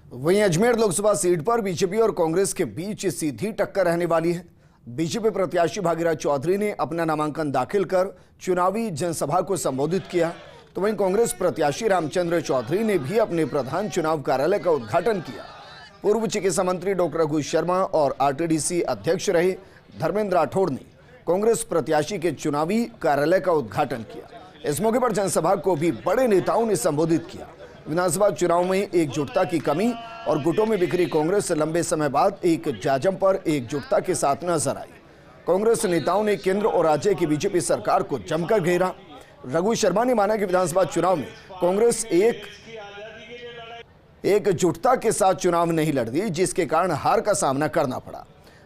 वहीं अजमेर लोकसभा सीट पर बीजेपी और कांग्रेस के बीच सीधी टक्कर रहने वाली है। बीजेपी प्रत्याशी भागीरथ चौधरी ने अपना नामांकन दाखिल कर चुनावी जनसभा को संबोधित किया, तो वहीं कांग्रेस प्रत्याशी रामचंद्र चौधरी ने भी अपने प्रधान चुनाव कार्यालय का उद्घाटन किया। पूर्व चिकित्सा मंत्री डॉक्टर रघु शर्मा और आरटीडीसी अध्यक्ष रहे धर्मेंद्र राठौड़ ने कांग्रेस प्रत्याशी के चुनावी कार्यालय का उद्घाटन किया। इस मौके पर जनसभा को भी बड़े नेताओं ने संबोधित किया। विधानसभा चुनाव में एकजुटता की कमी और गुटों में बिखरी कांग्रेस लंबे समय बाद एक जाजम पर एकजुटता के साथ नजर आई। कांग्रेस नेताओं ने केंद्र और राज्य की बीजेपी सरकार को जमकर घेरा। रघु शर्मा ने माना कि विधानसभा चुनाव में कांग्रेस एकजुटता के साथ चुनाव नहीं लड़ दी, जिसके कारण हार का सामना करना पड़ा।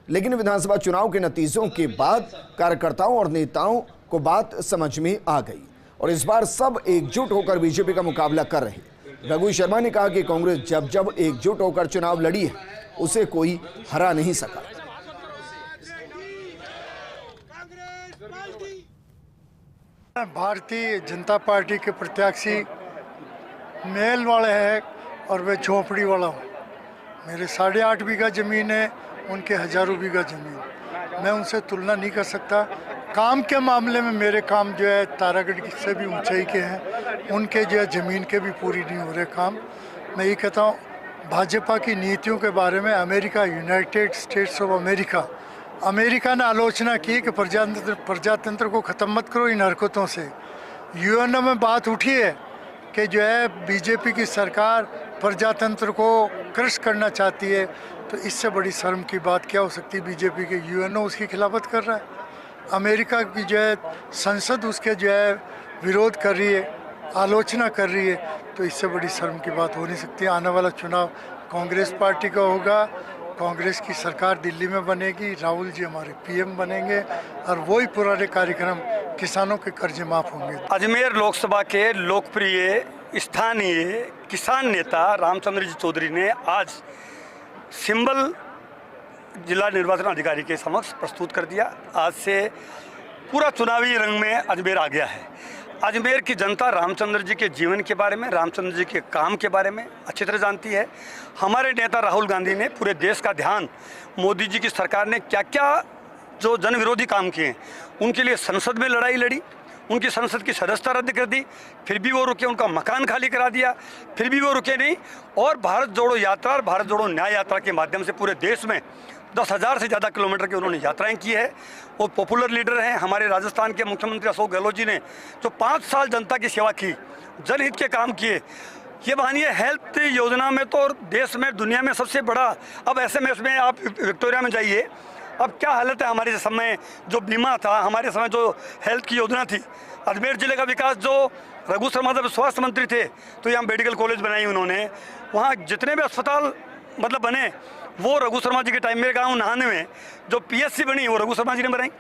लेकिन विधानसभा चुनाव के नतीजों के बाद कार्यकर्ताओं और नेताओं को बात समझ में आ गई और इस बार सब एकजुट होकर बीजेपी का मुकाबला कर रहे। रघु शर्मा ने कहा कि कांग्रेस जब एकजुट होकर चुनाव लड़ी है, उसे कोई हरा नहीं सका। भारतीय जनता पार्टी के प्रत्याशी महल वाले हैं और मैं झोपड़ी वाला हूँ। मेरे 8.5 बीघा ज़मीन है, उनके हजारों बीघा ज़मीन। मैं उनसे तुलना नहीं कर सकता। काम के मामले में मेरे काम जो है तारागढ़ से भी ऊंचाई के हैं, उनके जो है ज़मीन के भी पूरी नहीं हो रहे काम। मैं ये कहता हूँ भाजपा की नीतियों के बारे में America, United states of America ने आलोचना की कि प्रजातंत्र को ख़त्म मत करो इन हरकतों से। यूएनओ में बात उठी है कि जो है बीजेपी की सरकार प्रजातंत्र को क्रश करना चाहती है, तो इससे बड़ी शर्म की बात क्या हो सकती है। बीजेपी के यूएनओ उसकी खिलाफत कर रहा है, अमेरिका की जो है संसद उसके जो है विरोध कर रही है, आलोचना कर रही है, तो इससे बड़ी शर्म की बात हो नहीं सकती। आने वाला चुनाव कांग्रेस पार्टी का होगा, कांग्रेस की सरकार दिल्ली में बनेगी, राहुल जी हमारे पीएम बनेंगे और वही पुराने कार्यक्रम किसानों के कर्ज माफ होंगे। अजमेर लोकसभा के लोकप्रिय स्थानीय किसान नेता रामचंद्र जी चौधरी ने आज सिंबल जिला निर्वाचन अधिकारी के समक्ष प्रस्तुत कर दिया। आज से पूरा चुनावी रंग में अजमेर आ गया है। अजमेर की जनता रामचंद्र जी के जीवन के बारे में, रामचंद्र जी के काम के बारे में अच्छी तरह जानती है। हमारे नेता राहुल गांधी ने पूरे देश का ध्यान मोदी जी की सरकार ने क्या क्या जो जन विरोधी काम किए, उनके लिए संसद में लड़ाई लड़ी, उनकी संसद की सदस्यता रद्द कर दी, फिर भी वो रुके, उनका मकान खाली करा दिया, फिर भी वो रुके नहीं। और भारत जोड़ो यात्रा और भारत जोड़ो न्याय यात्रा के माध्यम से पूरे देश में 10,000 से ज़्यादा किलोमीटर की उन्होंने यात्राएं की है। वो पॉपुलर लीडर हैं। हमारे राजस्थान के मुख्यमंत्री अशोक गहलोत जी ने जो 5 साल जनता की सेवा की, जनहित के काम किए, ये मानिए हेल्थ योजना में तो और देश में दुनिया में सबसे बड़ा। अब ऐसे में इसमें आप विक्टोरिया में जाइए, अब क्या हालत है। हमारे समय जो बीमा था, हमारे समय जो हेल्थ की योजना थी, अजमेर जिले का विकास जो रघु शर्मा जब स्वास्थ्य मंत्री थे तो यहाँ मेडिकल कॉलेज बनाई उन्होंने। वहाँ जितने भी अस्पताल मतलब बने वो रघु शर्मा जी के टाइम में। गाँव नहाने में जो पीएचसी बनी वो रघु शर्मा जी ने बनाई।